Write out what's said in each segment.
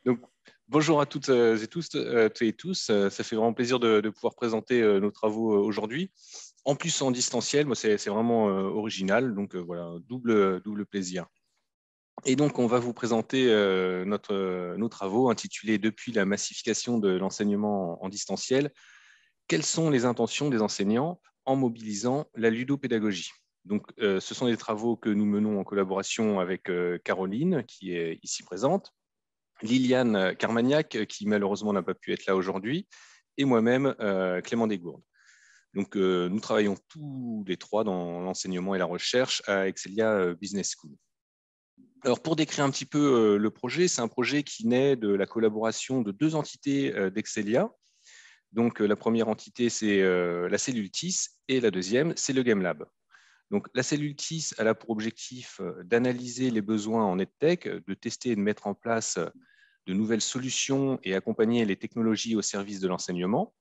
Donc, bonjour à toutes et tous. Ça fait vraiment plaisir de pouvoir présenter nos travaux aujourd'hui. En plus, en distanciel, moi, c'est vraiment original. Donc, voilà, double plaisir. Et donc, on va vous présenter nos travaux intitulés Depuis la massification de l'enseignement en distanciel, quelles sont les intentions des enseignants en mobilisant la ludopédagogie? Donc, ce sont des travaux que nous menons en collaboration avec Caroline, qui est ici présente, Liliane Carmagnac, qui malheureusement n'a pas pu être là aujourd'hui, et moi-même, Clément Desgourdes. Donc, nous travaillons tous les trois dans l'enseignement et la recherche à Excelia Business School. Alors, pour décrire un petit peu le projet, c'est un projet qui naît de la collaboration de deux entités d'Excelia. Donc, la première entité, c'est la cellule TIS, et la deuxième, c'est le GameLab. Donc, la cellule TIS a pour objectif d'analyser les besoins en EdTech, de tester et de mettre en place de nouvelles solutions et accompagner les technologies au service de l'enseignement.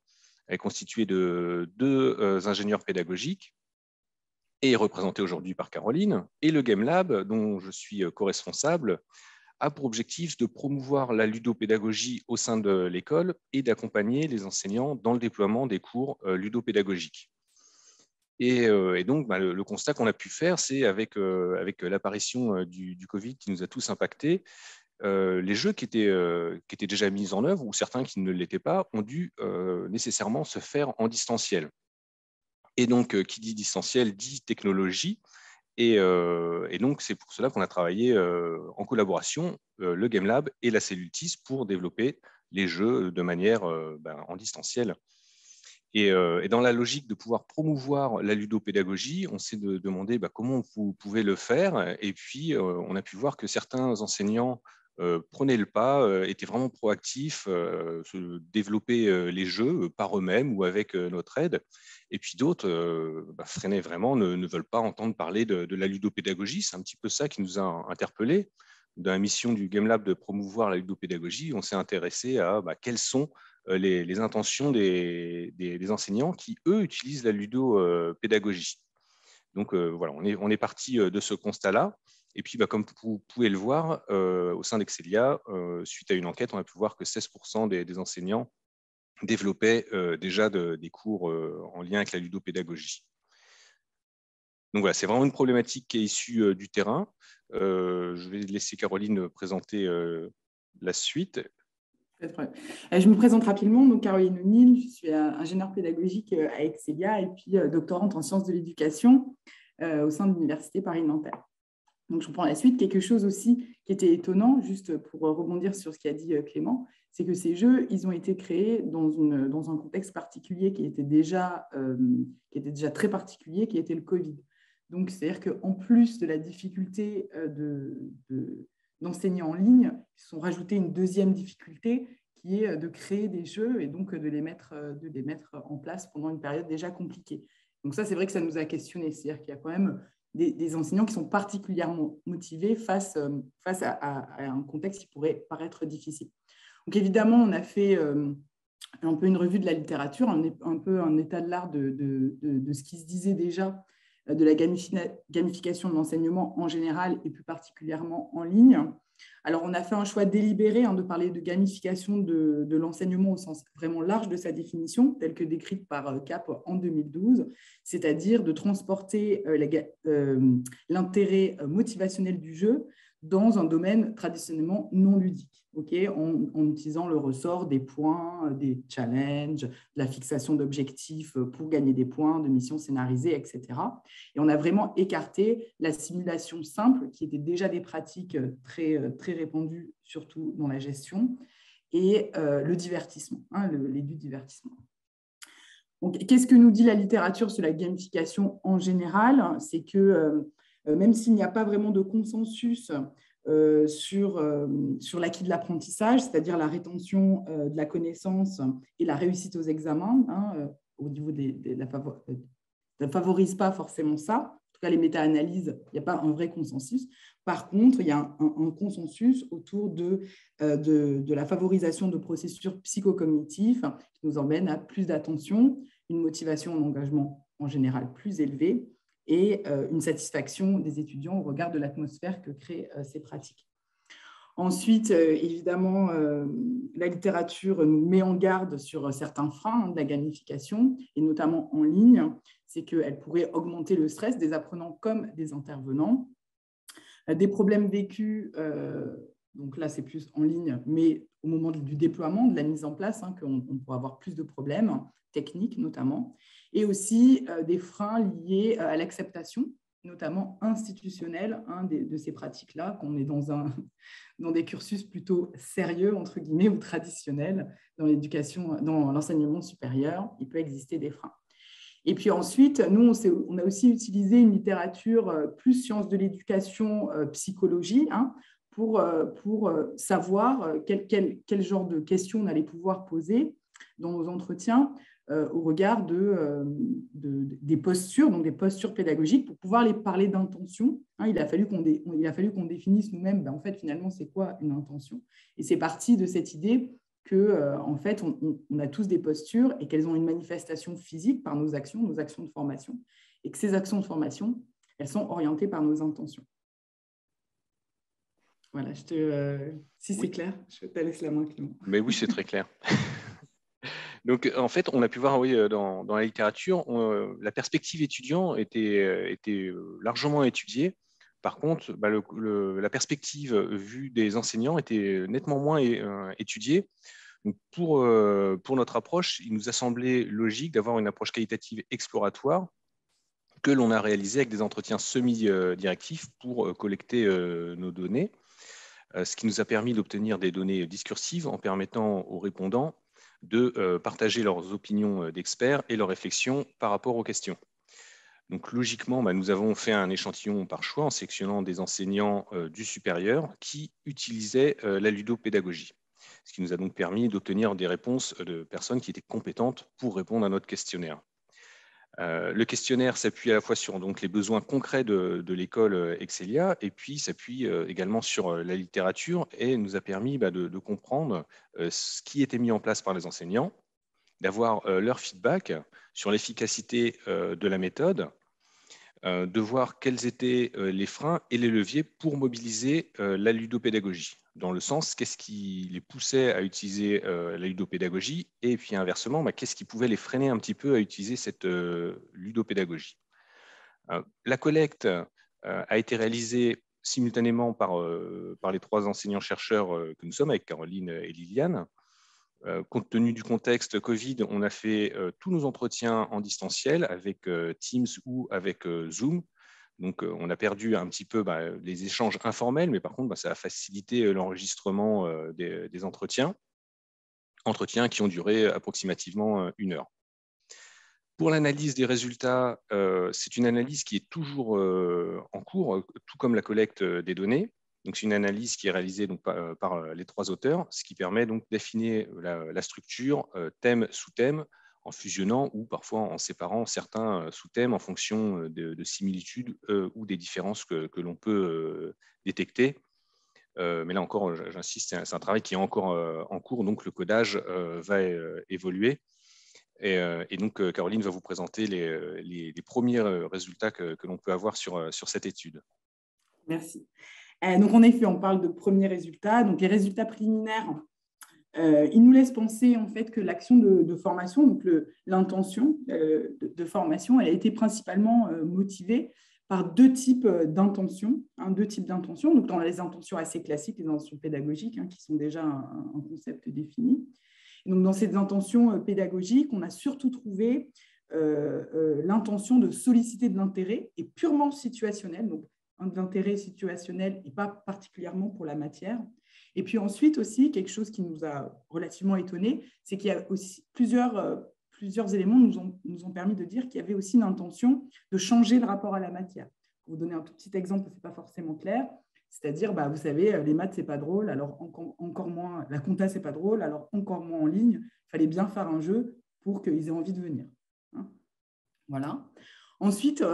Elle est constituée de deux ingénieurs pédagogiques et est représentée aujourd'hui par Caroline. Et le GameLab, dont je suis co-responsable, a pour objectif de promouvoir la ludopédagogie au sein de l'école et d'accompagner les enseignants dans le déploiement des cours ludopédagogiques. Et donc, le constat qu'on a pu faire, c'est avec l'apparition du Covid qui nous a tous impactés, les jeux qui étaient déjà mis en œuvre, ou certains qui ne l'étaient pas, ont dû nécessairement se faire en distanciel. Et donc, qui dit distanciel dit technologie. Et donc, c'est pour cela qu'on a travaillé en collaboration, le GameLab et la cellule TIS, pour développer les jeux de manière en distanciel. Et dans la logique de pouvoir promouvoir la ludopédagogie, on s'est demandé comment vous pouvez le faire. Et puis, on a pu voir que certains enseignants prenaient le pas, étaient vraiment proactifs, développaient les jeux par eux-mêmes ou avec notre aide. Et puis d'autres freinaient vraiment, ne veulent pas entendre parler de la ludopédagogie. C'est un petit peu ça qui nous a interpellés. Dans la mission du GameLab de promouvoir la ludopédagogie, on s'est intéressé à quelles sont les intentions des enseignants qui, eux, utilisent la ludopédagogie. Donc, voilà, on est parti de ce constat-là. Et puis, comme vous pouvez le voir, au sein d'Excelia, suite à une enquête, on a pu voir que 16% des enseignants développaient déjà des cours en lien avec la ludopédagogie. Donc voilà, c'est vraiment une problématique qui est issue du terrain. Je vais laisser Caroline présenter la suite. Je me présente rapidement, donc Caroline O'Neill, je suis ingénieure pédagogique à Excelia et puis doctorante en sciences de l'éducation au sein de l'Université Paris-Nanterre. Donc, je reprends la suite. Quelque chose aussi qui était étonnant, juste pour rebondir sur ce qu'a dit Clément, c'est que ces jeux, ils ont été créés dans un contexte particulier qui était déjà très particulier, qui était le Covid. Donc, c'est-à-dire qu'en plus de la difficulté d'enseigner en ligne, ils se sont rajoutés une deuxième difficulté qui est de créer des jeux et donc de les mettre en place pendant une période déjà compliquée. Donc ça, c'est vrai que ça nous a questionnés. C'est-à-dire qu'il y a quand même des enseignants qui sont particulièrement motivés face à un contexte qui pourrait paraître difficile. Donc évidemment, on a fait un peu une revue de la littérature, un peu un état de l'art de ce qui se disait déjà de la gamification de l'enseignement en général et plus particulièrement en ligne. Alors, on a fait un choix délibéré de parler de gamification de l'enseignement au sens vraiment large de sa définition, telle que décrite par CAP en 2012, c'est-à-dire de transporter l'intérêt motivationnel du jeu dans un domaine traditionnellement non ludique, en utilisant le ressort des points, des challenges, de la fixation d'objectifs pour gagner des points, de missions scénarisées, etc. Et on a vraiment écarté la simulation simple, qui était déjà des pratiques très répandues, surtout dans la gestion, et le divertissement, les du divertissement. Donc, qu'est-ce que nous dit la littérature sur la gamification en général? C'est que même s'il n'y a pas vraiment de consensus sur l'acquis de l'apprentissage, c'est-à-dire la rétention de la connaissance et la réussite aux examens, au niveau ça ne favorise pas forcément ça. En tout cas, les méta-analyses, il n'y a pas un vrai consensus. Par contre, il y a un consensus autour de la favorisation de processus psychocognitifs qui nous emmènent à plus d'attention, une motivation en engagement en général plus élevée et une satisfaction des étudiants au regard de l'atmosphère que créent ces pratiques. Ensuite, évidemment, la littérature nous met en garde sur certains freins de la gamification, et notamment en ligne. C'est qu'elle pourrait augmenter le stress des apprenants comme des intervenants. Des problèmes vécus, donc là, c'est plus en ligne, mais au moment du déploiement, de la mise en place, qu'on pourra avoir plus de problèmes techniques notamment, et aussi des freins liés à l'acceptation, notamment institutionnelle, de ces pratiques-là, qu'on est dans des cursus plutôt sérieux, entre guillemets, ou traditionnels dans l'éducation, dans l'enseignement supérieur. Il peut exister des freins. Et puis ensuite, nous, on a aussi utilisé une littérature plus sciences de l'éducation, psychologie, pour savoir quel genre de questions on allait pouvoir poser dans nos entretiens au regard des postures, donc des postures pédagogiques, pour pouvoir les parler d'intention. Il a fallu qu'on définisse nous-mêmes, en fait, finalement, c'est quoi une intention. Et c'est parti de cette idée que, en fait, on a tous des postures et qu'elles ont une manifestation physique par nos actions de formation, et que ces actions de formation, elles sont orientées par nos intentions. Voilà, si c'est clair, je te laisse la main, Clément. Mais oui, c'est très clair. Donc, en fait, on a pu voir, oui, dans la littérature, la perspective étudiant était largement étudiée. Par contre, la perspective vue des enseignants était nettement moins étudiée. Donc, pour notre approche, il nous a semblé logique d'avoir une approche qualitative exploratoire que l'on a réalisée avec des entretiens semi-directifs pour collecter nos données, ce qui nous a permis d'obtenir des données discursives en permettant aux répondants de partager leurs opinions d'experts et leurs réflexions par rapport aux questions. Donc logiquement, nous avons fait un échantillon par choix en sélectionnant des enseignants du supérieur qui utilisaient la ludopédagogie, ce qui nous a donc permis d'obtenir des réponses de personnes qui étaient compétentes pour répondre à notre questionnaire. Le questionnaire s'appuie à la fois sur donc, les besoins concrets de l'école Excelia et puis s'appuie également sur la littérature et nous a permis de comprendre ce qui était mis en place par les enseignants, d'avoir leur feedback sur l'efficacité de la méthode, de voir quels étaient les freins et les leviers pour mobiliser la ludopédagogie. Dans le sens, qu'est-ce qui les poussait à utiliser la ludopédagogie et puis inversement, qu'est-ce qui pouvait les freiner un petit peu à utiliser cette ludopédagogie. La collecte a été réalisée simultanément par les trois enseignants-chercheurs que nous sommes, avec Caroline et Liliane. Compte tenu du contexte Covid, on a fait tous nos entretiens en distanciel avec Teams ou avec Zoom. Donc, on a perdu un petit peu les échanges informels, mais par contre, ça a facilité l'enregistrement des entretiens qui ont duré approximativement 1 heure. Pour l'analyse des résultats, c'est une analyse qui est toujours en cours, tout comme la collecte des données. Donc, c'est une analyse qui est réalisée donc, par les trois auteurs, ce qui permet donc d'affiner la structure thème sous thème en fusionnant ou parfois en séparant certains sous-thèmes en fonction de similitudes ou des différences que l'on peut détecter. Mais là encore, j'insiste, c'est un travail qui est encore en cours, donc le codage va évoluer. Et donc, Caroline va vous présenter les premiers résultats que l'on peut avoir sur cette étude. Merci. Donc, en effet, on parle de premiers résultats. Donc, les résultats préliminaires, ils nous laissent penser en fait que l'action de formation, donc l'intention de formation, elle a été principalement motivée par deux types d'intentions. Donc, dans les intentions assez classiques, les intentions pédagogiques, qui sont déjà un concept défini. Et donc, dans ces intentions pédagogiques, on a surtout trouvé l'intention de solliciter de l'intérêt et purement situationnel, donc de l'intérêt situationnel et pas particulièrement pour la matière. Et puis ensuite aussi, quelque chose qui nous a relativement étonnés, c'est qu'il y a aussi plusieurs éléments nous ont permis de dire qu'il y avait aussi une intention de changer le rapport à la matière. Pour vous donner un tout petit exemple, ce n'est pas forcément clair, c'est-à-dire, vous savez, les maths, ce n'est pas drôle, alors encore moins, la compta, ce n'est pas drôle, alors encore moins en ligne, il fallait bien faire un jeu pour qu'ils aient envie de venir. Voilà. Ensuite,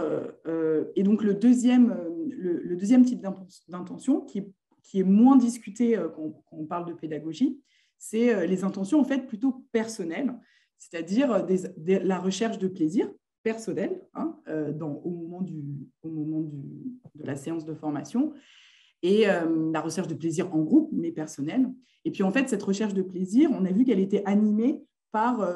et donc le deuxième type d'intention qui est moins discuté quand on parle de pédagogie, c'est les intentions en fait plutôt personnelles, c'est-à-dire la recherche de plaisir personnel au moment de la séance de formation. et la recherche de plaisir en groupe, mais personnelle. Et puis, en fait, cette recherche de plaisir, on a vu qu'elle était animée par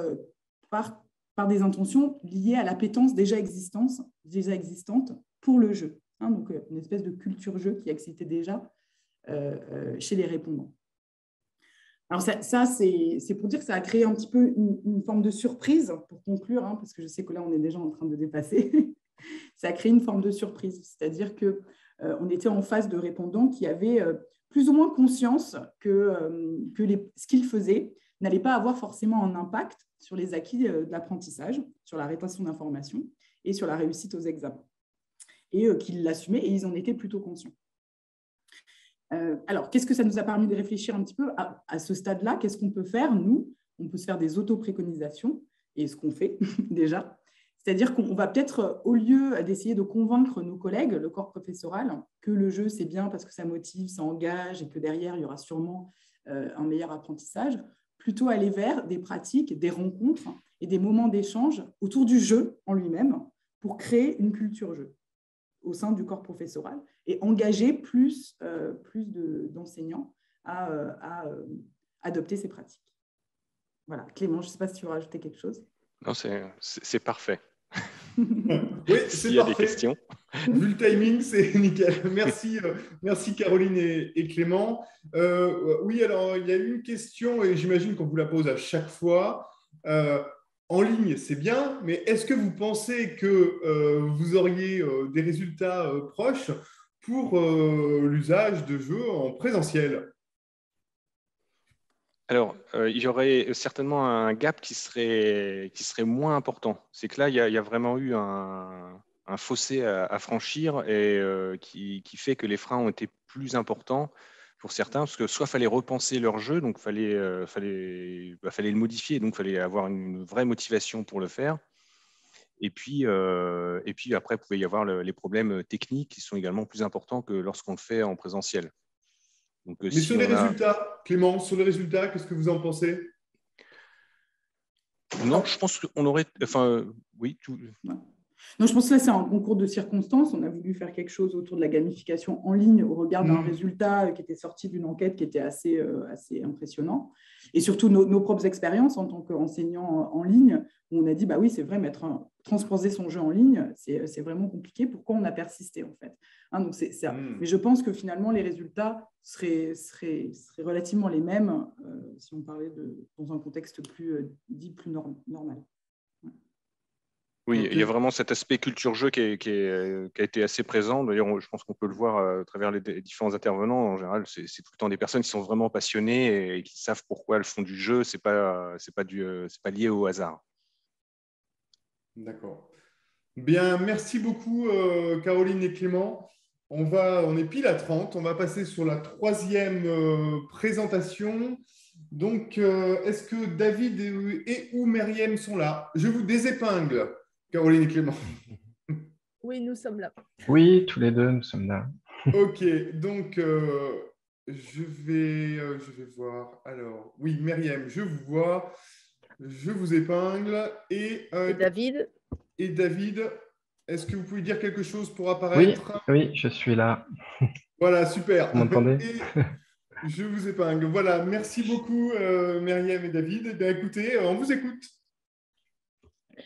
des intentions liées à l'appétence déjà existante pour le jeu. Hein, donc, une espèce de culture jeu qui existait déjà chez les répondants. Alors, ça c'est pour dire que ça a créé un petit peu une forme de surprise, pour conclure, hein, parce que je sais que là, on est déjà en train de dépasser. Ça a créé une forme de surprise, c'est-à-dire qu'on était en face de répondants qui avaient plus ou moins conscience que ce qu'ils faisaient n'allait pas avoir forcément un impact sur les acquis de l'apprentissage, sur la rétention d'informations et sur la réussite aux examens. Et qu'ils l'assumaient et ils en étaient plutôt conscients. Alors, qu'est-ce que ça nous a permis de réfléchir un petit peu à ce stade-là? Qu'est-ce qu'on peut faire, nous? On peut se faire des auto-préconisations, et ce qu'on fait déjà. C'est-à-dire qu'on va peut-être, au lieu d'essayer de convaincre nos collègues, le corps professoral, que le jeu, c'est bien parce que ça motive, ça engage, et que derrière, il y aura sûrement un meilleur apprentissage, plutôt aller vers des pratiques, des rencontres et des moments d'échange autour du jeu en lui-même pour créer une culture jeu au sein du corps professoral et engager plus d'enseignants à adopter ces pratiques. Voilà. Clément, je ne sais pas si tu veux rajouter quelque chose. Non, c'est parfait. Oui, c'est parfait. Y a des questions. Vu le timing, c'est nickel. Merci Caroline et Clément. Oui, alors il y a une question et j'imagine qu'on vous la pose à chaque fois. En ligne, c'est bien, mais est-ce que vous pensez que vous auriez des résultats proches pour l'usage de jeux en présentiel? Alors, il y aurait certainement un gap qui serait moins important. C'est que là, il y a vraiment eu un fossé à franchir et qui fait que les freins ont été plus importants pour certains, parce que soit il fallait repenser leur jeu, donc fallait le modifier, donc il fallait avoir une vraie motivation pour le faire. Et puis après, il pouvait y avoir les problèmes techniques qui sont également plus importants que lorsqu'on le fait en présentiel. Donc, mais sur les résultats, Clément, sur les résultats, qu'est-ce que vous en pensez? Non, je pense qu'on aurait… Enfin, oui. Non, je pense que là, c'est un concours de circonstances. On a voulu faire quelque chose autour de la gamification en ligne au regard d'un résultat qui était sorti d'une enquête qui était assez impressionnant. Et surtout, nos propres expériences en tant qu'enseignants en ligne, où on a dit, bah oui, c'est vrai, transposer son jeu en ligne, c'est vraiment compliqué. Pourquoi on a persisté, en fait, hein, donc c'est ça. Mais je pense que finalement, les résultats seraient relativement les mêmes si on parlait dans un contexte dit plus normal. Oui, il y a vraiment cet aspect culture-jeu qui a été assez présent. D'ailleurs, je pense qu'on peut le voir à travers les différents intervenants. En général, c'est tout le temps des personnes qui sont vraiment passionnées et qui savent pourquoi elles font du jeu. C'est pas lié au hasard. D'accord. Bien, merci beaucoup Caroline et Clément. On est pile à 30. On va passer sur la troisième présentation. Donc, est-ce que David et ou Myriam sont là? Je vous désépingle. Caroline et Clément. Oui, nous sommes là. Oui, tous les deux, nous sommes là. Ok, donc je vais voir. Alors, oui, Myriam, je vous vois. Je vous épingle. Et David? Et David, est-ce que vous pouvez dire quelque chose pour apparaître? Oui, je suis là. Voilà, super. Vous m'entendez? Je vous épingle. Voilà, merci beaucoup Myriam et David. Eh bien, écoutez, on vous écoute.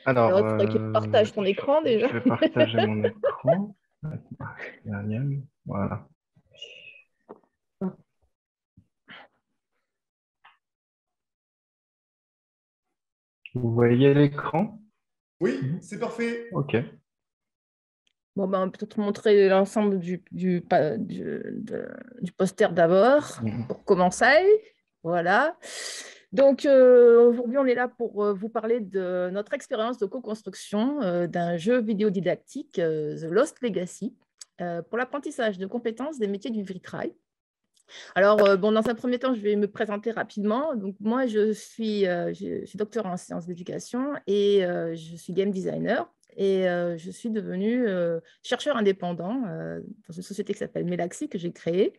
Alors, il faudrait que tu partages ton écran déjà. Je vais partager mon écran. Voilà. Vous voyez l'écran? Oui, c'est parfait. OK. Bon, ben, on peut peut-être montrer l'ensemble du poster d'abord, pour commencer. Voilà. Donc, aujourd'hui, on est là pour vous parler de notre expérience de co-construction d'un jeu vidéo didactique, The Lost Legacy, pour l'apprentissage de compétences des métiers du vitrail. Alors, dans un premier temps, je vais me présenter rapidement. Donc, moi, je suis docteur en sciences d'éducation et je suis game designer. Et je suis devenue chercheur indépendant dans une société qui s'appelle Melaxi, que j'ai créée.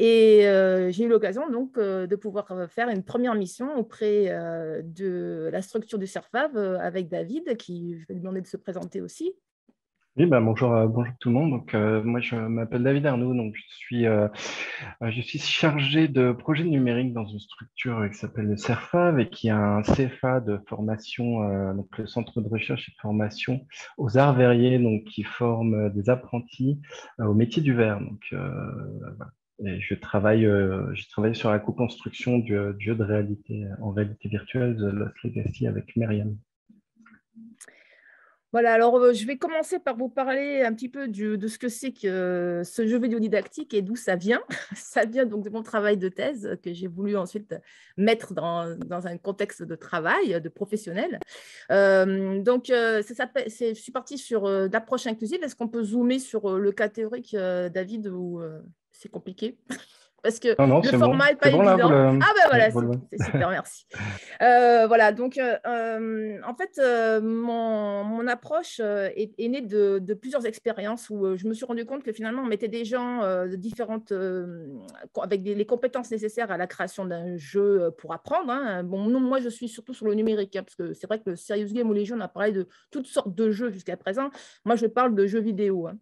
Et j'ai eu l'occasion donc de pouvoir faire une première mission auprès de la structure du CERFAV avec David, qui je vais lui demander de se présenter aussi. Oui, bonjour, bonjour tout le monde. Donc, moi, je m'appelle David Arnaud. Donc, je suis chargé de projet numérique dans une structure qui s'appelle le CERFAV et qui a un CFA de formation, donc le Centre de recherche et de formation aux arts verriers, donc qui forme des apprentis au métier du verre. Donc, voilà. Et je travaille sur la co-construction du jeu de réalité en réalité virtuelle, The Lost Legacy avec Myriam. Voilà, alors je vais commencer par vous parler un petit peu de ce que c'est que ce jeu vidéo didactique et d'où ça vient. Ça vient donc de mon travail de thèse que j'ai voulu ensuite mettre dans un contexte de travail, de professionnel. Je suis partie sur l'approche inclusive. Est-ce qu'on peut zoomer sur le cas théorique, David, ou c'est compliqué? Parce que Non, non, le c'est bon. format n'est pas C'est bon là, évident. Ah ben oui, voilà, c'est super, merci. Voilà, donc en fait, mon approche est née de plusieurs expériences où je me suis rendu compte que finalement, on mettait des gens de différentes, avec les compétences nécessaires à la création d'un jeu pour apprendre. Hein. Bon, non, moi, je suis surtout sur le numérique, hein, parce que c'est vrai que le Serious Game ou Légion, on a parlé de toutes sortes de jeux jusqu'à présent. Moi, je parle de jeux vidéo. Hein.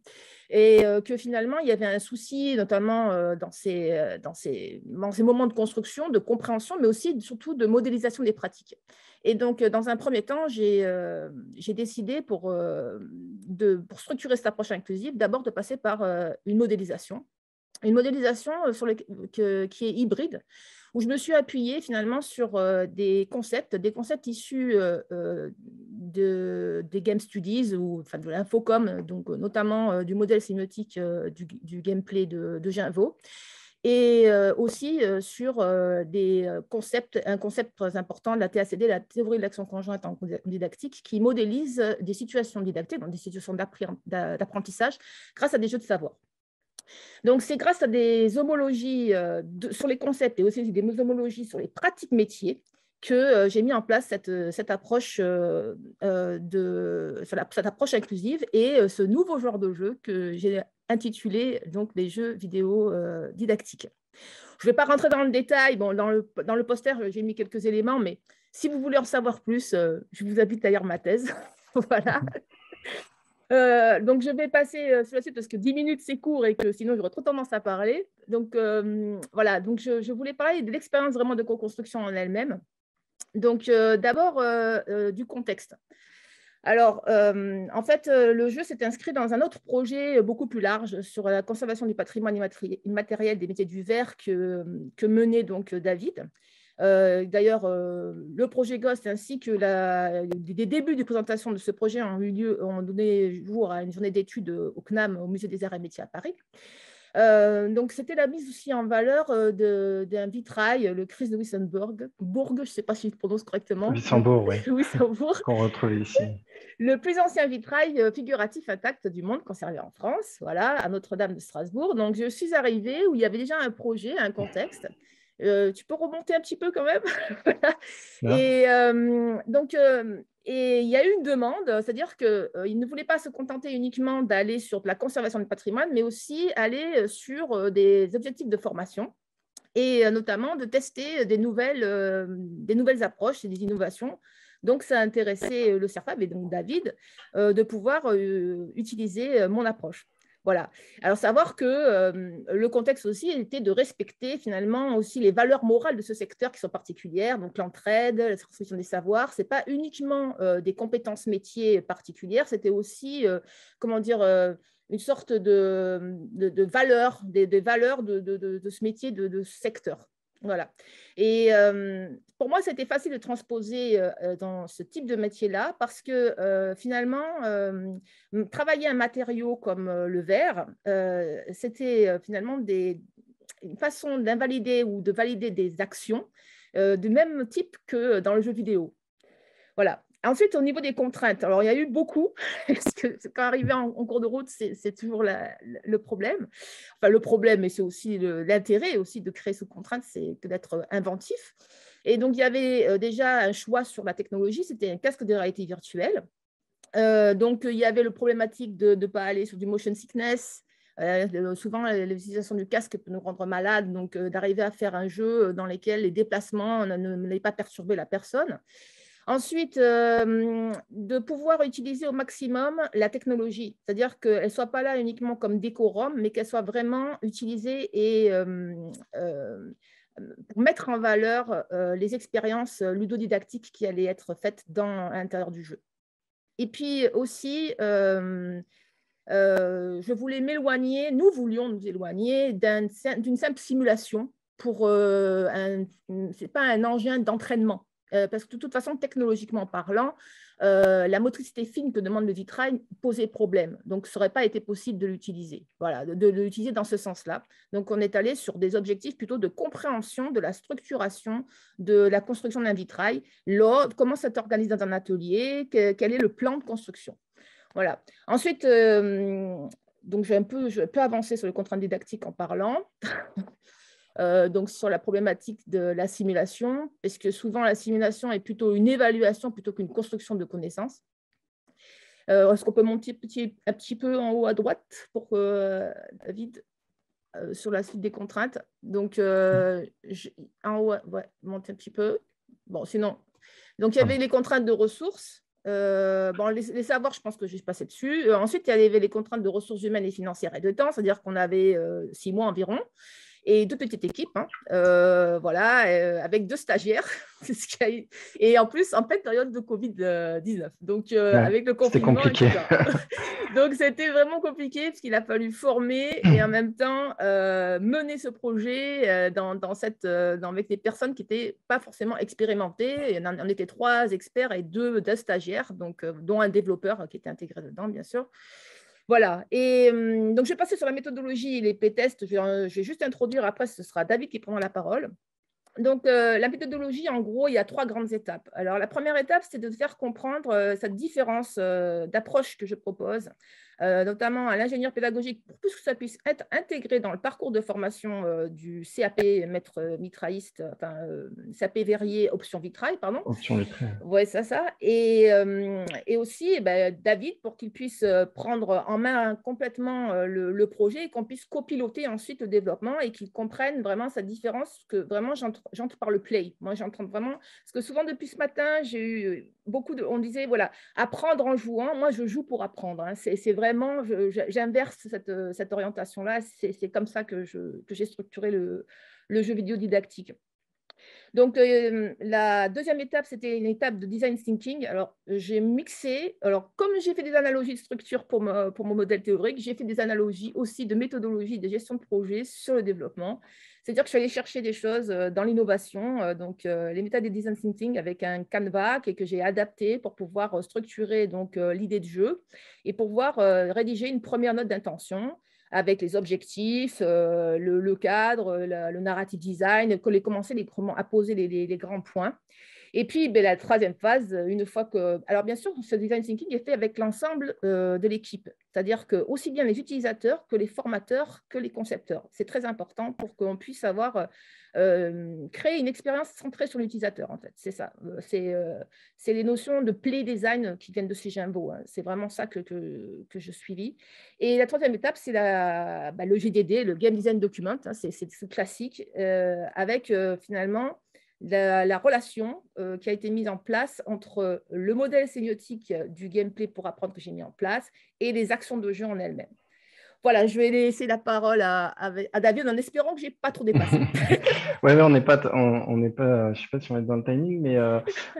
Et que finalement, il y avait un souci, notamment dans ces moments de construction, de compréhension, mais aussi surtout de modélisation des pratiques. Et donc, dans un premier temps, j'ai décidé pour structurer cette approche inclusive, d'abord de passer par une modélisation qui est hybride, où je me suis appuyée finalement sur des concepts issus des Game Studies, ou enfin, de l'Infocom, donc notamment du modèle sémiotique du gameplay de Ginvaux, et aussi sur un concept très important de la TACD, la théorie de l'action conjointe en didactique, qui modélise des situations didactiques, donc des situations d'apprentissage, grâce à des jeux de savoir. Donc, c'est grâce à des homologies sur les concepts et aussi des homologies sur les pratiques métiers que j'ai mis en place cette approche inclusive et ce nouveau genre de jeu que j'ai intitulé donc les jeux vidéo didactiques. Je ne vais pas rentrer dans le détail. Bon, dans le poster, j'ai mis quelques éléments, mais si vous voulez en savoir plus, je vous invite à lire ma thèse. Voilà. Donc, je vais passer sur la suite parce que 10 minutes, c'est court et que sinon, j'aurais trop tendance à parler. Donc, voilà. Donc, je voulais parler de l'expérience vraiment de co-construction en elle-même. Donc, d'abord, du contexte. Alors, en fait, le jeu s'est inscrit dans un autre projet beaucoup plus large sur la conservation du patrimoine immatériel des métiers du verre que menait donc David. D'ailleurs, le projet Ghost ainsi que des débuts de présentation de ce projet ont donné jour à une journée d'études au CNAM, au Musée des Arts et Métiers à Paris. Donc, c'était la mise aussi en valeur d'un vitrail, le Christ de Wissembourg. Je ne sais pas si je prononce correctement. Wissembourg, oui. Wissembourg. Qu'on retrouve ici. Le plus ancien vitrail figuratif intact du monde conservé en France, voilà, à Notre-Dame de Strasbourg. Donc, je suis arrivée où il y avait déjà un projet, un contexte. Tu peux remonter un petit peu quand même. Et et il y a eu une demande, c'est-à-dire qu'ils ne voulaient pas se contenter uniquement d'aller sur la conservation du patrimoine, mais aussi aller sur des objectifs de formation et notamment de tester des nouvelles approches et des innovations. Donc, ça a intéressé le CERFAV et donc David de pouvoir utiliser mon approche. Voilà. Alors, savoir que le contexte aussi était de respecter finalement aussi les valeurs morales de ce secteur qui sont particulières, donc l'entraide, la transmission des savoirs. Ce n'est pas uniquement des compétences métiers particulières, c'était aussi, comment dire, une sorte de valeurs, des valeurs de ce métier, de ce secteur. Voilà. Et pour moi, c'était facile de transposer dans ce type de métier-là parce que finalement, travailler un matériau comme le verre, c'était finalement une façon d'invalider ou de valider des actions du même type que dans le jeu vidéo. Voilà. Ensuite, au niveau des contraintes, alors il y a eu beaucoup, parce que quand arrivé en cours de route, c'est toujours le problème. Enfin, le problème, et c'est aussi l'intérêt aussi de créer sous contrainte, c'est d'être inventif. Et donc, il y avait déjà un choix sur la technologie, c'était un casque de réalité virtuelle. Donc, il y avait le problématique de ne pas aller sur du motion sickness. Souvent, l'utilisation du casque peut nous rendre malades, donc d'arriver à faire un jeu dans lequel les déplacements n'allaient pas perturber la personne. Ensuite, de pouvoir utiliser au maximum la technologie, c'est-à-dire qu'elle ne soit pas là uniquement comme décorum, mais qu'elle soit vraiment utilisée et pour mettre en valeur les expériences ludodidactiques qui allaient être faites à l'intérieur du jeu. Et puis aussi, je voulais m'éloigner, nous voulions nous éloigner d'une simple simulation pour c'est pas un engin d'entraînement. Parce que de toute façon, technologiquement parlant, la motricité fine que demande le vitrail posait problème. Donc, ce n'aurait pas été possible de l'utiliser. Voilà, de l'utiliser dans ce sens-là. Donc, on est allé sur des objectifs plutôt de compréhension de la structuration de la construction d'un vitrail, comment ça s'organise dans un atelier, quel est le plan de construction. Voilà. Ensuite, donc je peux avancer sur les contraintes didactiques en parlant. Donc, sur la problématique de la simulation, parce que souvent, la simulation est plutôt une évaluation plutôt qu'une construction de connaissances. Est-ce qu'on peut monter un petit peu en haut à droite pour David, sur la suite des contraintes? Donc, en haut, ouais, monter un petit peu. Bon, sinon, donc il y avait les contraintes de ressources. Bon, les savoirs, je pense que j'ai passé dessus. Ensuite, il y avait les contraintes de ressources humaines et financières et de temps, c'est-à-dire qu'on avait 6 mois environ. Et 2 petites équipes, hein, voilà, avec 2 stagiaires. Et en plus, en pleine période de Covid-19. Donc, ouais, avec le confinement, etc. Donc, c'était vraiment compliqué parce qu'il a fallu former et en même temps mener ce projet avec des personnes qui n'étaient pas forcément expérimentées. On était 3 experts et 2 stagiaires, donc, dont un développeur qui était intégré dedans, bien sûr. Voilà, et donc je vais passer sur la méthodologie et les playtests. Je vais juste introduire, après ce sera David qui prendra la parole. Donc, la méthodologie, en gros, il y a 3 grandes étapes. Alors, la première étape, c'est de faire comprendre cette différence d'approche que je propose, notamment à l'ingénieur pédagogique, pour que ça puisse être intégré dans le parcours de formation du CAP maître mitrailliste, enfin, CAP verrier option vitrail, pardon. Option vitrail. Oui, c'est ça. Et aussi, David, pour qu'il puisse prendre en main complètement le projet et qu'on puisse copiloter ensuite le développement et qu'il comprenne vraiment sa différence, que vraiment j'entre par le play. Moi, j'entends vraiment, parce que souvent depuis ce matin, j'ai eu on disait, voilà, apprendre en jouant. Moi, je joue pour apprendre. Hein. C'est vraiment, j'inverse cette orientation-là. C'est comme ça que j'ai structuré le jeu vidéo didactique. Donc, la deuxième étape, c'était une étape de design thinking. Alors, j'ai mixé. Alors, comme j'ai fait des analogies de structure pour mon modèle théorique, j'ai fait des analogies aussi de méthodologie de gestion de projet sur le développement. C'est-à-dire que je suis allée chercher des choses dans l'innovation, donc les méthodes de design thinking avec un canevas que j'ai adapté pour pouvoir structurer l'idée de jeu et pouvoir rédiger une première note d'intention avec les objectifs, le cadre, le narrative design, commencer à poser les grands points. Et puis, la troisième phase, une fois que… Alors, bien sûr, ce design thinking est fait avec l'ensemble de l'équipe, c'est-à-dire que aussi bien les utilisateurs que les formateurs que les concepteurs. C'est très important pour qu'on puisse créer une expérience centrée sur l'utilisateur, en fait. C'est ça. C'est les notions de play design qui viennent de chez Jimbo. Hein. C'est vraiment ça que je suivis. Et la troisième étape, c'est le GDD, le Game Design Document. Hein. C'est classique, avec finalement… La relation qui a été mise en place entre le modèle sémiotique du gameplay pour apprendre que j'ai mis en place et les actions de jeu en elles-mêmes. Voilà, je vais laisser la parole à David en espérant que je n'ai pas trop dépassé. Oui, on n'est pas, je ne sais pas si on est dans le timing, mais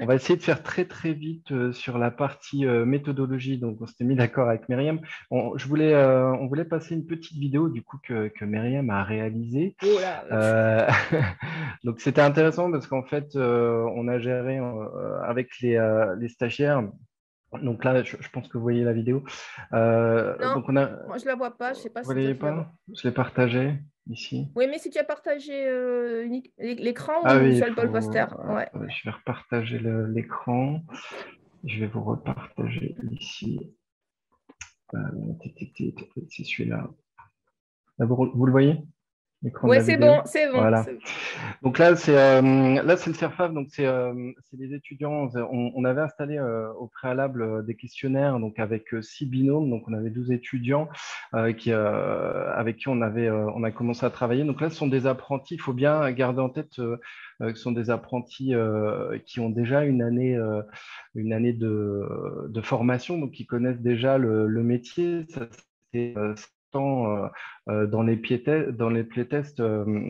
on va essayer de faire très très vite sur la partie méthodologie. Donc, on s'était mis d'accord avec Myriam. On voulait passer une petite vidéo du coup que Myriam a réalisée. Oh là. Donc, c'était intéressant parce qu'en fait, on a géré avec les stagiaires. Donc là, je pense que vous voyez la vidéo. Non, donc moi je ne la vois pas. Je ne sais pas vous si ne voyez pas. Je l'ai partagé ici. Oui, mais si tu as partagé l'écran Ah ou oui, seul le poster. Ouais. Je vais repartager l'écran. Je vais vous repartager ici. C'est celui-là. Vous le voyez? l'écran de Oui, la c'est vidéo. bon, c'est bon. Voilà. Donc là, c'est le CERFAV, donc c'est les étudiants. On avait installé au préalable des questionnaires, donc avec 6 binômes, donc on avait 12 étudiants avec qui on a commencé à travailler. Donc là, ce sont des apprentis. Il faut bien garder en tête que ce sont des apprentis qui ont déjà une année de formation, donc qui connaissent déjà le métier. Ça, c'est tant dans les playtests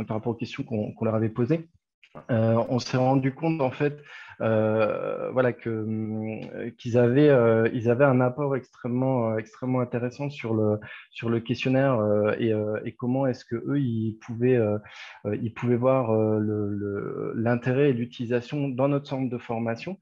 par rapport aux questions qu'on leur avait posées. On s'est rendu compte en fait voilà, qu'ils avaient, ils avaient un apport extrêmement intéressant sur le questionnaire et comment est-ce que eux ils pouvaient voir l'intérêt et l'utilisation dans notre centre de formation.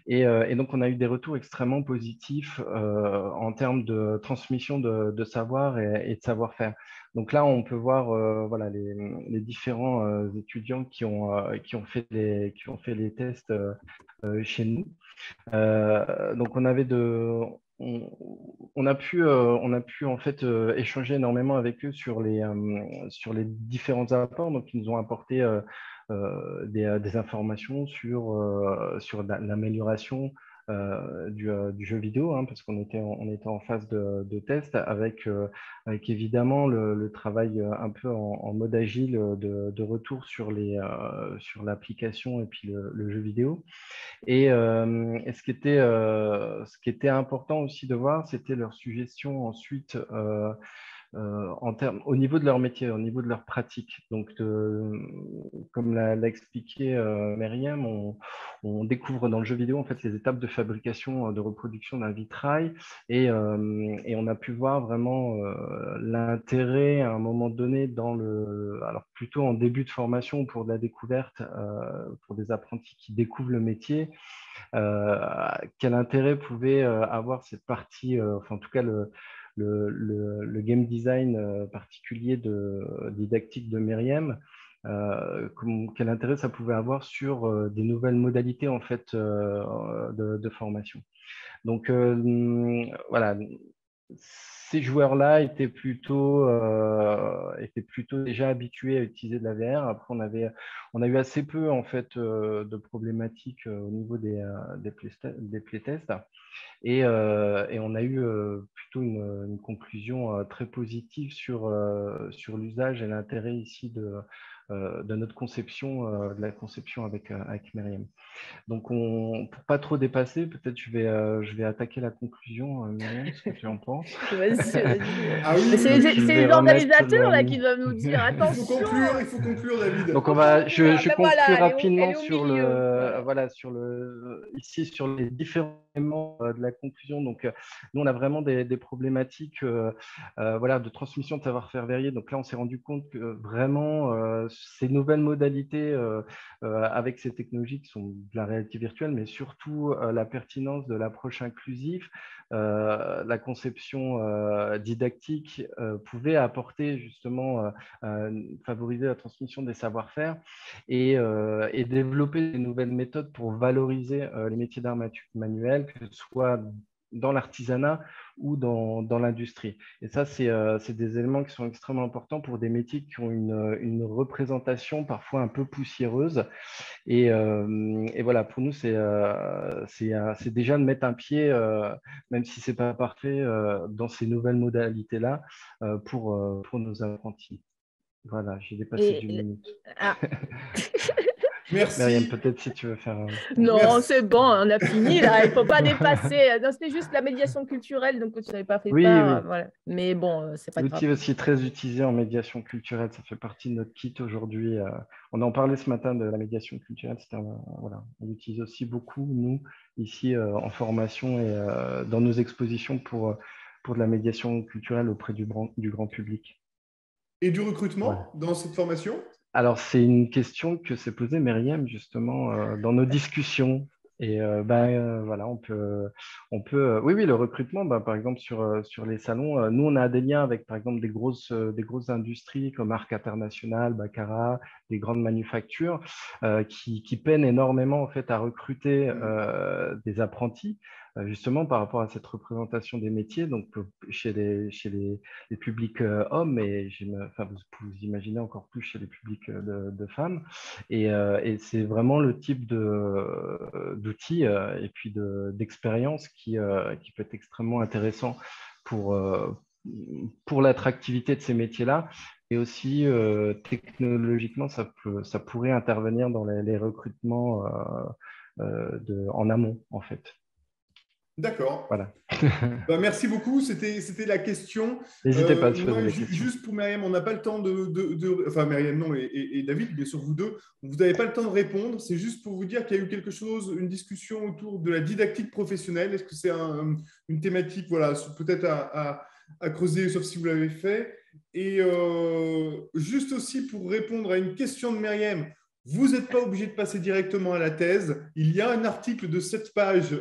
Et donc, on a eu des retours extrêmement positifs en termes de transmission de savoir et de savoir-faire. Donc là, on peut voir voilà, les différents étudiants qui ont fait les tests chez nous. Donc, on a pu en fait échanger énormément avec eux sur les différents apports. Donc, ils nous ont apporté des informations sur l'amélioration du jeu vidéo, hein, parce qu'on était en phase de test avec évidemment le travail un peu en mode agile de retour sur l'application et puis le jeu vidéo. Et ce qui était important aussi de voir, c'était leurs suggestions ensuite au niveau de leur métier, au niveau de leur pratique. Donc, comme l'a expliqué Myriam, on découvre dans le jeu vidéo en fait les étapes de fabrication, de reproduction d'un vitrail, et on a pu voir vraiment l'intérêt à un moment donné alors plutôt en début de formation pour de la découverte, pour des apprentis qui découvrent le métier. Quel intérêt pouvait avoir cette partie, enfin en tout cas le game design particulier didactique de Myriam, quel intérêt ça pouvait avoir sur des nouvelles modalités en fait de formation. Donc voilà, ces joueurs-là étaient plutôt déjà habitués à utiliser de la VR. Après, on a eu assez peu en fait de problématiques au niveau des playtests. Et on a eu plutôt une conclusion très positive sur l'usage et l'intérêt ici de notre conception, de la conception avec Myriam. Donc, pour pas trop dépasser, peut-être je vais attaquer la conclusion, Myriam, ce que tu en penses. Vas-y. Ah oui, C'est les organisateurs là qui doivent nous dire attention. Il faut conclure, David. Donc je conclue voilà, rapidement elle est au milieu. voilà, ici sur les différents éléments de la conclusion. Donc nous on a vraiment des problématiques voilà, de transmission de savoir-faire varié. Donc là on s'est rendu compte que vraiment ces nouvelles modalités avec ces technologies qui sont de la réalité virtuelle, mais surtout la pertinence de l'approche inclusive, la conception didactique pouvait apporter justement favoriser la transmission des savoir-faire et développer des nouvelles méthodes pour valoriser les métiers d'art manuel, que ce soit dans l'artisanat ou dans l'industrie. Et ça, c'est des éléments qui sont extrêmement importants pour des métiers qui ont une représentation parfois un peu poussiéreuse. Et voilà, pour nous, c'est déjà de mettre un pied, même si ce n'est pas parfait, dans ces nouvelles modalités-là pour nos apprentis. Voilà, j'ai dépassé d'une minute. Merci. Myriam, peut-être si tu veux faire un... Non, c'est bon, on a fini là, il ne faut pas dépasser. C'était juste la médiation culturelle, donc tu n'avais pas fait part. Oui. Voilà. Mais bon, c'est pas grave. L'outil aussi très utilisé en médiation culturelle, ça fait partie de notre kit aujourd'hui. On en parlait ce matin de la médiation culturelle. Voilà, on l'utilise aussi beaucoup, nous, ici en formation et dans nos expositions pour de la médiation culturelle auprès du grand public. Et du recrutement dans cette formation? Alors, c'est une question que s'est posée Myriam, justement, dans nos discussions. Et voilà, on peut oui, le recrutement, par exemple, sur les salons, nous, on a des liens avec, par exemple, des grosses industries comme Arc International, Baccarat, grandes manufactures qui peinent énormément en fait, à recruter des apprentis, justement par rapport à cette représentation des métiers, donc chez les publics hommes, et enfin, vous imaginez encore plus chez les publics de femmes. Et c'est vraiment le type d'outils et puis d'expérience qui peut être extrêmement intéressant pour l'attractivité de ces métiers-là. Et aussi, technologiquement, ça pourrait intervenir dans les recrutements en amont, en fait. D'accord. Voilà. Bah, merci beaucoup. C'était la question. N'hésitez pas à se moi, poser des questions. juste pour Myriam, on n'a pas le temps enfin, Myriam, non, et David, bien sûr, vous deux, vous n'avez pas le temps de répondre. C'est juste pour vous dire qu'il y a eu quelque chose, une discussion autour de la didactique professionnelle. Est-ce que c'est une thématique, voilà, peut-être à creuser, sauf si vous l'avez fait. Et juste aussi pour répondre à une question de Myriam, vous n'êtes pas obligé de passer directement à la thèse. Il y a un article de 7 pages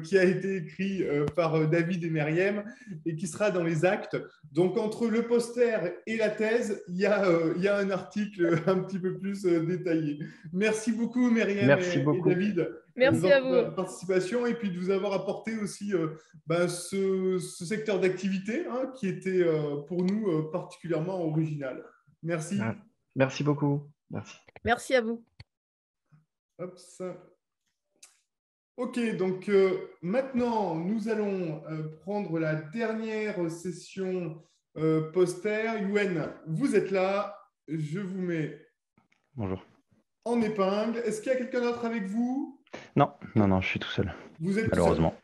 qui a été écrit par David et Myriam et qui sera dans les actes. Donc, entre le poster et la thèse, il y a un article un petit peu plus détaillé. Merci beaucoup, Myriam et David, Merci de à votre vous. participation et puis de vous avoir apporté aussi ce secteur d'activité qui était pour nous particulièrement original. Merci. Merci beaucoup. Merci. Merci à vous. Hop, ça. Ok, donc maintenant, nous allons prendre la dernière session poster. Yuen, vous êtes là. Je vous mets Bonjour. En épingle. Est-ce qu'il y a quelqu'un d'autre avec vous? Non, je suis tout seul. Vous êtes malheureusement.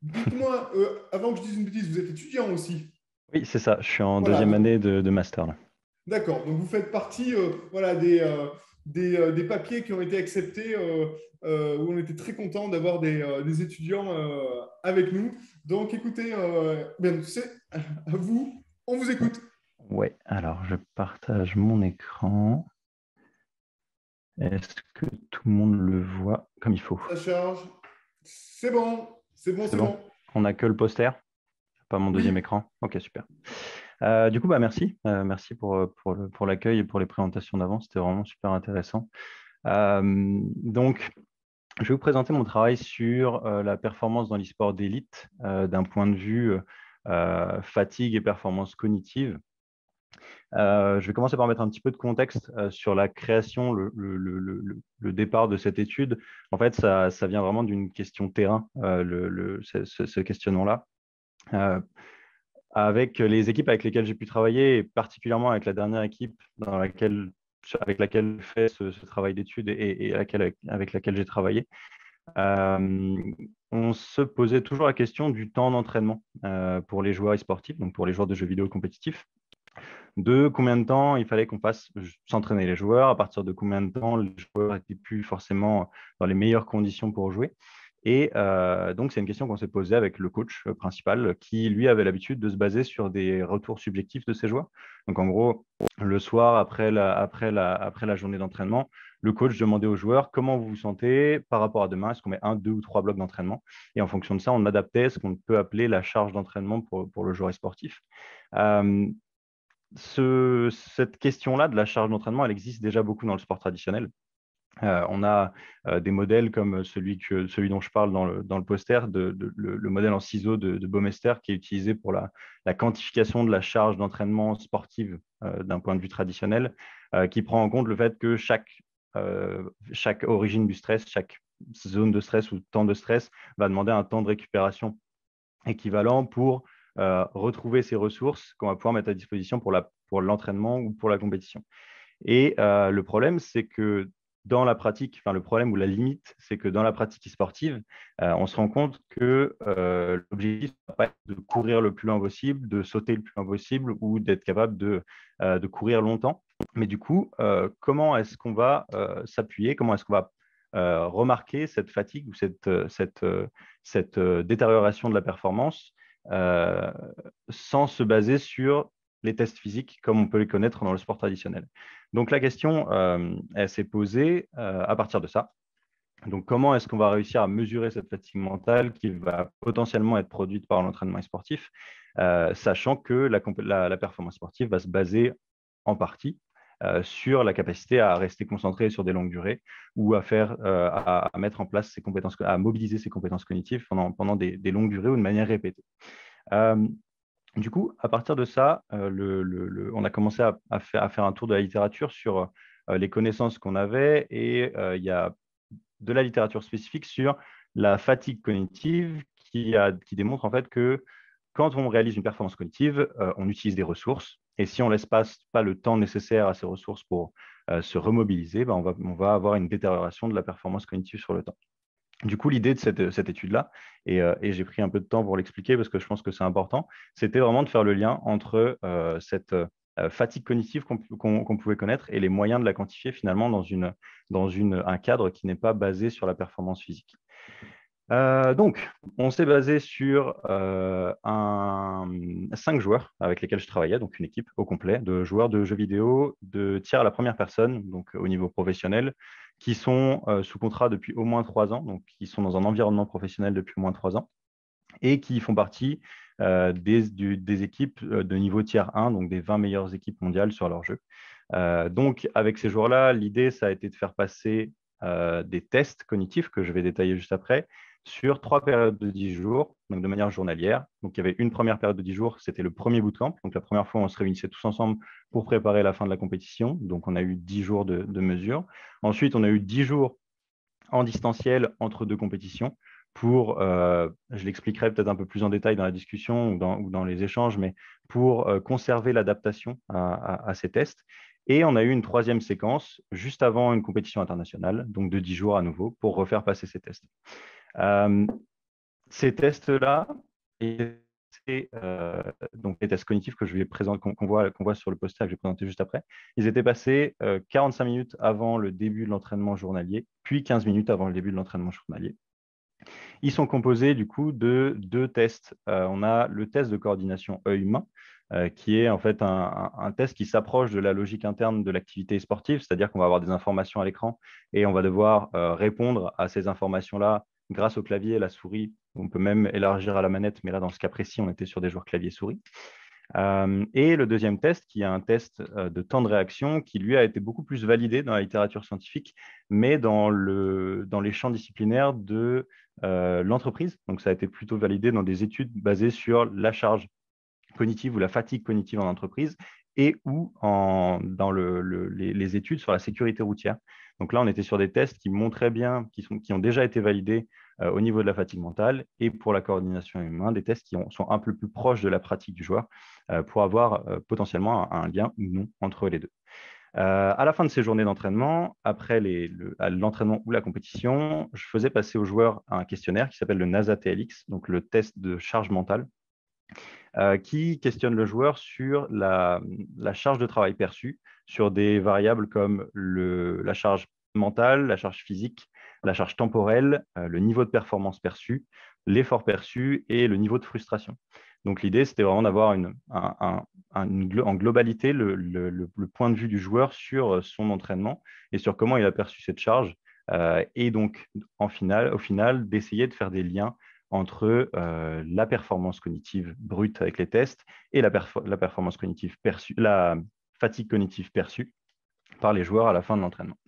Dites-moi, avant que je dise une bêtise, vous êtes étudiant aussi? Oui, c'est ça. Je suis en deuxième année de master. Là. D'accord. Donc, vous faites partie voilà, des papiers qui ont été acceptés où on était très content d'avoir des étudiants avec nous. Donc, écoutez, bien, c'est à vous. On vous écoute. Ouais, alors je partage mon écran. Est-ce que tout le monde le voit comme il faut? Ça charge. C'est bon. C'est bon. On n'a que le poster, pas mon deuxième écran. Ok, super. Du coup, merci. Merci pour l'accueil et pour les présentations d'avant. C'était vraiment super intéressant. Donc, je vais vous présenter mon travail sur la performance dans l'e-sport d'élite d'un point de vue fatigue et performance cognitive. Je vais commencer par mettre un petit peu de contexte sur la création, le départ de cette étude. En fait, ça vient vraiment d'une question terrain, ce questionnement-là. Avec les équipes avec lesquelles j'ai pu travailler, et particulièrement avec la dernière équipe avec laquelle j'ai fait ce travail d'étude et avec laquelle j'ai travaillé, on se posait toujours la question du temps d'entraînement pour les joueurs e-sportifs, donc pour les joueurs de jeux vidéo compétitifs. De combien de temps il fallait qu'on fasse s'entraîner les joueurs, à partir de combien de temps les joueurs n'étaient plus forcément dans les meilleures conditions pour jouer. Et donc, c'est une question qu'on s'est posée avec le coach principal qui, lui, avait l'habitude de se baser sur des retours subjectifs de ses joueurs. Donc, en gros, le soir, après la journée d'entraînement, le coach demandait aux joueurs comment vous vous sentez par rapport à demain. Est-ce qu'on met 1, 2 ou 3 blocs d'entraînement? Et en fonction de ça, on adaptait ce qu'on peut appeler la charge d'entraînement pour le joueur sportif. Cette question-là de la charge d'entraînement, elle existe déjà beaucoup dans le sport traditionnel. On a des modèles comme celui dont je parle dans le poster, le modèle en ciseaux de Baumeister qui est utilisé pour la quantification de la charge d'entraînement sportive d'un point de vue traditionnel, qui prend en compte le fait que chaque origine du stress, chaque zone de stress ou temps de stress va demander un temps de récupération équivalent pour retrouver ces ressources qu'on va pouvoir mettre à disposition pour l'entraînement ou pour la compétition. Et le problème, c'est que dans la pratique, le problème ou la limite, c'est que dans la pratique sportive, on se rend compte que l'objectif ne va pas être de courir le plus loin possible, de sauter le plus loin possible ou d'être capable de courir longtemps. Mais du coup, comment est-ce qu'on va s'appuyer, comment est-ce qu'on va remarquer cette fatigue ou cette détérioration de la performance sans se baser sur les tests physiques comme on peut les connaître dans le sport traditionnel. Donc la question, elle s'est posée à partir de ça. Donc comment est-ce qu'on va réussir à mesurer cette fatigue mentale qui va potentiellement être produite par l'entraînement sportif, sachant que la performance sportive va se baser en partie sur la capacité à rester concentré sur des longues durées ou à mettre en place ses compétences, à mobiliser ses compétences cognitives pendant des longues durées ou de manière répétée. Du coup, à partir de ça, on a commencé à faire un tour de la littérature sur les connaissances qu'on avait et il y a de la littérature spécifique sur la fatigue cognitive qui démontre en fait que quand on réalise une performance cognitive, on utilise des ressources et si on ne laisse pas le temps nécessaire à ces ressources pour se remobiliser, ben on va avoir une détérioration de la performance cognitive sur le temps. Du coup, l'idée de cette étude-là, et j'ai pris un peu de temps pour l'expliquer parce que je pense que c'est important, c'était vraiment de faire le lien entre cette fatigue cognitive qu'on pouvait connaître et les moyens de la quantifier finalement dans un cadre qui n'est pas basé sur la performance physique. Donc, on s'est basé sur 5 joueurs avec lesquels je travaillais, donc une équipe au complet de joueurs de jeux vidéo de tiers à la première personne, donc au niveau professionnel, qui sont sous contrat depuis au moins 3 ans, donc qui sont dans un environnement professionnel depuis au moins 3 ans, et qui font partie des équipes de niveau tiers 1, donc des 20 meilleures équipes mondiales sur leur jeu. Donc, avec ces joueurs-là, l'idée, ça a été de faire passer des tests cognitifs que je vais détailler juste après, sur 3 périodes de 10 jours, donc de manière journalière. Donc, il y avait une première période de 10 jours, c'était le premier bootcamp. Donc, la première fois, on se réunissait tous ensemble pour préparer la fin de la compétition. Donc, on a eu 10 jours de mesures. Ensuite, on a eu 10 jours en distanciel entre 2 compétitions pour, je l'expliquerai peut-être un peu plus en détail dans la discussion ou dans les échanges, mais pour conserver l'adaptation à ces tests. Et on a eu une 3e séquence juste avant une compétition internationale, donc de 10 jours à nouveau, pour refaire passer ces tests. Ces tests-là, donc les tests cognitifs que je vais présenter, qu'on voit sur le poster que je vais présenter juste après, ils étaient passés 45 minutes avant le début de l'entraînement journalier, puis 15 minutes avant le début de l'entraînement journalier. Ils sont composés du coup de 2 tests. On a le test de coordination œil-main, qui est en fait un test qui s'approche de la logique interne de l'activité sportive, c'est-à-dire qu'on va avoir des informations à l'écran et on va devoir répondre à ces informations-là grâce au clavier et la souris. On peut même élargir à la manette, mais là, dans ce cas précis, on était sur des joueurs clavier-souris. Et le 2e test, qui est un test de temps de réaction, qui lui a été beaucoup plus validé dans la littérature scientifique, mais dans les champs disciplinaires de l'entreprise. Donc, ça a été plutôt validé dans des études basées sur la charge cognitive ou la fatigue cognitive en entreprise et ou dans les études sur la sécurité routière. Donc là, on était sur des tests qui montraient bien, qui ont déjà été validés au niveau de la fatigue mentale et pour la coordination humaine, des tests qui sont un peu plus proches de la pratique du joueur pour avoir potentiellement un lien ou non entre les deux. À la fin de ces journées d'entraînement, après l'entraînement ou la compétition, je faisais passer aux joueurs un questionnaire qui s'appelle le NASA-TLX, donc le test de charge mentale, qui questionne le joueur sur la charge de travail perçue, sur des variables comme la charge mentale, la charge physique, la charge temporelle, le niveau de performance perçu, l'effort perçu et le niveau de frustration. Donc l'idée, c'était vraiment d'avoir en globalité le point de vue du joueur sur son entraînement et sur comment il a perçu cette charge. Et donc, au final, d'essayer de faire des liens entre la performance cognitive brute avec les tests et la performance cognitive perçue, la fatigue cognitive perçue par les joueurs à la fin de l'entraînement.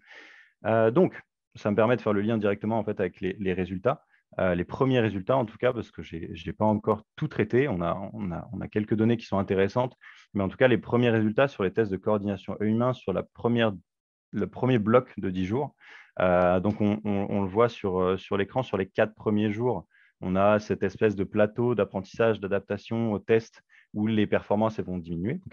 Donc, ça me permet de faire le lien directement en fait, avec les résultats. Les premiers résultats, en tout cas, parce que je n'ai pas encore tout traité, on a quelques données qui sont intéressantes, mais en tout cas, les premiers résultats sur les tests de coordination œil-main sur le premier bloc de 10 jours. Donc, on le voit sur l'écran, sur les 4 premiers jours, on a cette espèce de plateau d'apprentissage, d'adaptation au test où les performances vont diminuer. Donc,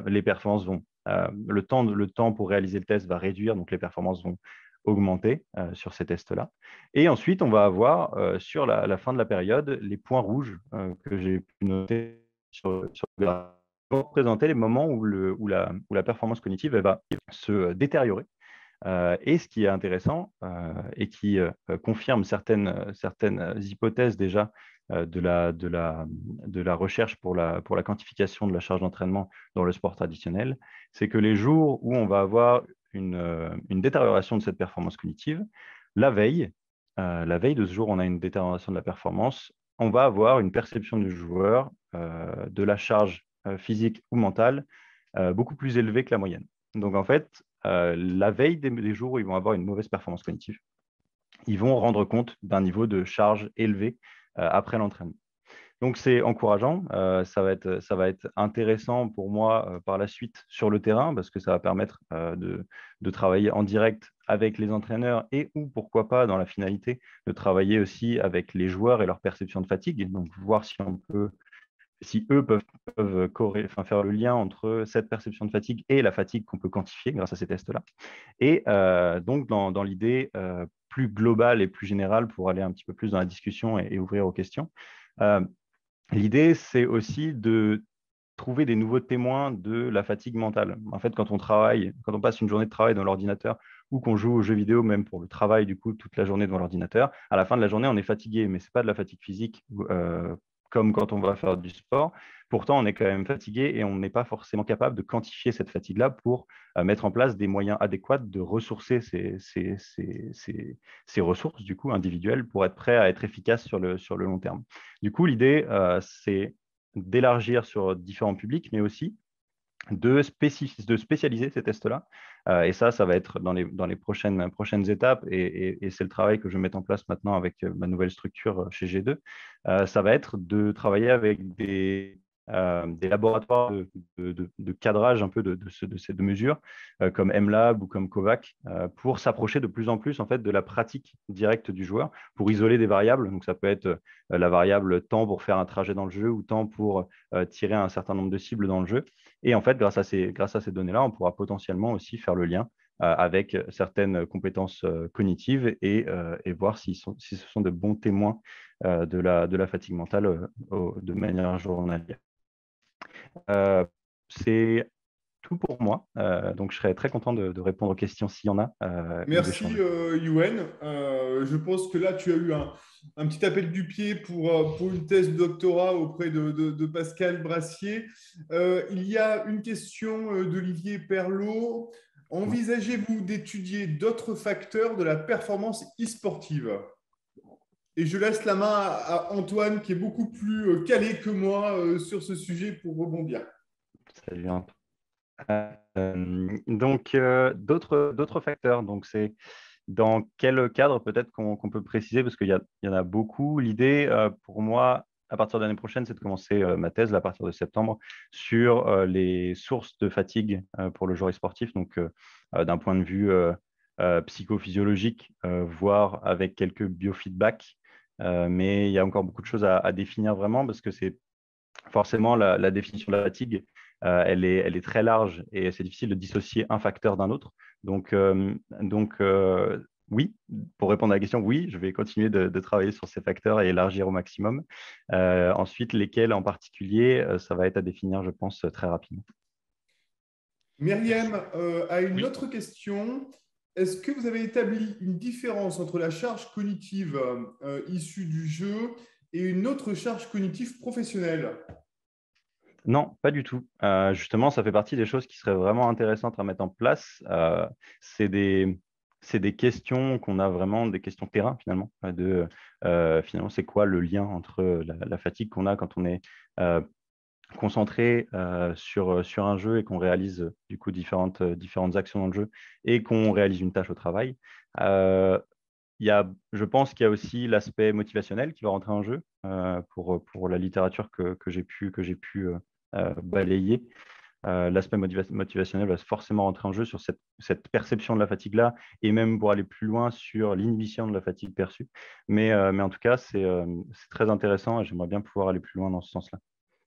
les performances le temps pour réaliser le test va réduire, donc les performances vont augmenter sur ces tests-là. Et ensuite, on va avoir sur la fin de la période les points rouges que j'ai pu noter sur le graphe pour représenter les moments où la performance cognitive elle va se détériorer. Et ce qui est intéressant et qui confirme certaines hypothèses déjà de la recherche pour la quantification de la charge d'entraînement dans le sport traditionnel, c'est que les jours où on va avoir une détérioration de cette performance cognitive, la veille de ce jour, on a une détérioration de la performance, on va avoir une perception du joueur de la charge physique ou mentale beaucoup plus élevée que la moyenne. Donc, en fait, la veille des jours où ils vont avoir une mauvaise performance cognitive, ils vont rendre compte d'un niveau de charge élevé après l'entraînement. Donc, c'est encourageant. Ça va être intéressant pour moi par la suite sur le terrain parce que ça va permettre de travailler en direct avec les entraîneurs et ou, pourquoi pas, dans la finalité, de travailler aussi avec les joueurs et leur perception de fatigue. Donc, voir si eux peuvent faire le lien entre cette perception de fatigue et la fatigue qu'on peut quantifier grâce à ces tests-là. Et donc, dans l'idée plus globale et plus générale, pour aller un petit peu plus dans la discussion et ouvrir aux questions, l'idée, c'est aussi de trouver des nouveaux témoins de la fatigue mentale. En fait, quand on passe une journée de travail dans l'ordinateur ou qu'on joue aux jeux vidéo, même pour le travail, du coup, toute la journée devant l'ordinateur, à la fin de la journée, on est fatigué, mais ce n'est pas de la fatigue physique comme quand on va faire du sport. Pourtant, on est quand même fatigué et on n'est pas forcément capable de quantifier cette fatigue-là pour mettre en place des moyens adéquats de ressourcer ces ressources, du coup, individuelles, pour être prêt à être efficace sur le long terme. Du coup, l'idée, c'est d'élargir sur différents publics, mais aussi de spécialiser ces tests-là. Et ça va être dans les prochaines étapes, et c'est le travail que je vais mettre en place maintenant avec ma nouvelle structure chez G2. Ça va être de travailler avec des laboratoires de cadrage un peu de ces deux mesures, comme MLab ou comme Kovac, pour s'approcher de plus en plus en fait, de la pratique directe du joueur, pour isoler des variables. Donc, ça peut être la variable temps pour faire un trajet dans le jeu ou temps pour tirer un certain nombre de cibles dans le jeu. Et en fait, grâce à ces données-là, on pourra potentiellement aussi faire le lien avec certaines compétences cognitives et voir si ce sont de bons témoins de la fatigue mentale de manière journalière. C'est tout pour moi. Donc, je serais très content de répondre aux questions s'il y en a. Merci, Youen. Je pense que là, tu as eu un petit appel du pied pour une thèse de doctorat auprès de Pascal Brassier. Il y a une question d'Olivier Perlot. Envisagez-vous d'étudier d'autres facteurs de la performance e-sportive? Et je laisse la main à Antoine, qui est beaucoup plus calé que moi sur ce sujet pour rebondir. Salut Antoine. Donc, d'autres facteurs. Donc, c'est dans quel cadre peut-être qu'on peut préciser, parce qu'il y en a beaucoup. L'idée, pour moi, à partir de l'année prochaine, c'est de commencer ma thèse à partir de septembre sur les sources de fatigue pour le joueur sportif. Donc, d'un point de vue psychophysiologique, voire avec quelques biofeedbacks. Mais il y a encore beaucoup de choses à définir vraiment, parce que c'est forcément la définition de la fatigue. Elle est très large et c'est difficile de dissocier un facteur d'un autre. Donc, oui, pour répondre à la question, oui, je vais continuer de travailler sur ces facteurs et élargir au maximum. Ensuite, lesquels en particulier, ça va être à définir, je pense, très rapidement. Myriam a une autre question. Est-ce que vous avez établi une différence entre la charge cognitive issue du jeu et une autre charge cognitive professionnelle? Non, pas du tout. Justement, ça fait partie des choses qui seraient vraiment intéressantes à mettre en place. C'est des questions qu'on a vraiment, des questions terrain finalement, finalement, c'est quoi le lien entre la fatigue qu'on a quand on est concentré sur un jeu et qu'on réalise du coup différentes actions dans le jeu et qu'on réalise une tâche au travail. Je pense qu'il y a aussi l'aspect motivationnel qui va rentrer en jeu pour la littérature que j'ai pu balayer. L'aspect motivationnel va forcément rentrer en jeu sur cette perception de la fatigue-là et même pour aller plus loin sur l'inhibition de la fatigue perçue. Mais en tout cas, c'est très intéressant et j'aimerais bien pouvoir aller plus loin dans ce sens-là.